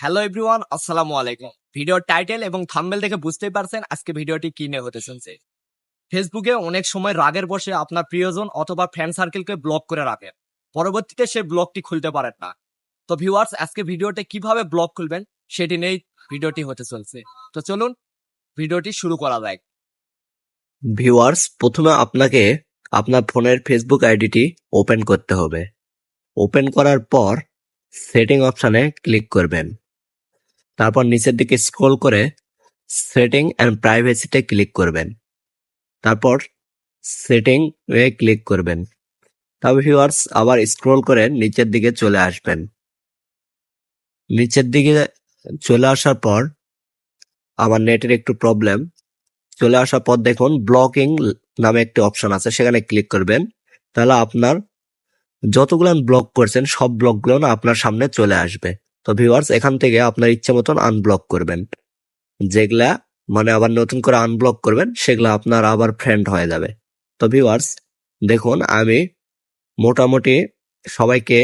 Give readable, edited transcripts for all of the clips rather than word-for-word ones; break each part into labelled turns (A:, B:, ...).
A: Hello everyone, আসসালামু আলাইকুম। ভিডিওর টাইটেল এবং থাম্বনেল দেখে বুঝতেই পারছেন আজকে ভিডিওটি কি নিয়ে হতে চলছে। ফেসবুকে অনেক সময় রাগের বশে আপনার প্রিয়জন অথবা ফ্রেন্ড সার্কেলকে ব্লক করে রাখেন, পরবর্তীতে সে ব্লকটি খুলতে পারেন না। তো ভিউয়ার্স, আজকে ভিডিওতে কিভাবে ব্লক খুলবেন সেটি নিয়েই ভিডিওটি হতে চলছে। তো চলুন ভিডিওটি শুরু করা যাক।
B: ভিউয়ার্স, প্রথমে আপনাকে আপনার ফোনের ফেসবুক আইডিটি ওপেন করতে হবে। ওপেন করার পর সেটিং অপশানে ক্লিক করবেন। তারপর নিচের দিকে স্ক্রল করে সেটিং অ্যান্ড প্রাইভেসিতে ক্লিক করবেন। তারপর সেটিং এ ক্লিক করবেন। তারপর ভিউয়ার্স আবার স্ক্রল করে নিচের দিকে চলে আসবেন। নিচের দিকে চলে আসার পর আমার নেটের একটু প্রবলেম, চলে আসার পর দেখুন ব্লকিং নামে একটি অপশন আছে, সেখানে ক্লিক করবেন। তাহলে আপনার যতগুলো ব্লক করছেন সব ব্লকগুলো না আপনার সামনে চলে আসবে। তো ভিউয়ার্স, এখান থেকে আপনার ইচ্ছে মতন আনব্লক করবেন। যেগুলা মানে আবার নতুন করে আনব্লক করবেন সেগুলা আপনার আবার ফ্রেন্ড হয়ে যাবে। তো ভিউয়ার্স দেখুন, আমি মোটামুটি সবাইকে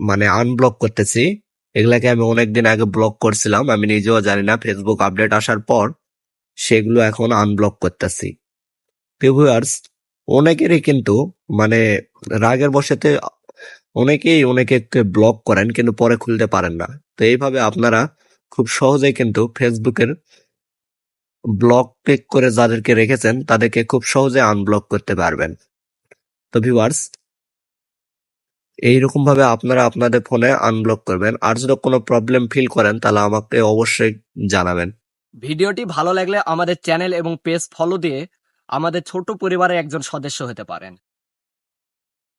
B: মানে আনব্লক করতেছি। এগুলাকে আমি অনেকদিন আগে ব্লক করছিলাম, আমি নিজেও জানি না, ফেসবুক আপডেট আসার পর সেগুলো এখন আনব্লক করতেছি। ভিউয়ার্স, অনেকেরই কিন্তু মানে রাগের বশেতে অনেকেই অনেকে ব্লক করেন কিন্তু পরে খুলতে পারেন না। তো এইভাবে আপনারা খুব সহজেই কিন্তু ফেসবুকের ব্লক টিক করে যাদেরকে রেখেছেন তাদেরকে খুব সহজে আনব্লক করতে পারবেন। তো ভিউয়ার্স, এইরকম ভাবে আপনারা আপনাদের ফোনে আনব্লক করবেন। আর যদি কোনো প্রবলেম ফিল করেন তাহলে আমাকে অবশ্যই জানাবেন।
A: ভিডিওটি ভালো লাগলে আমাদের চ্যানেল এবং পেজ ফলো দিয়ে আমাদের ছোট পরিবারের একজন সদস্য হতে পারেন।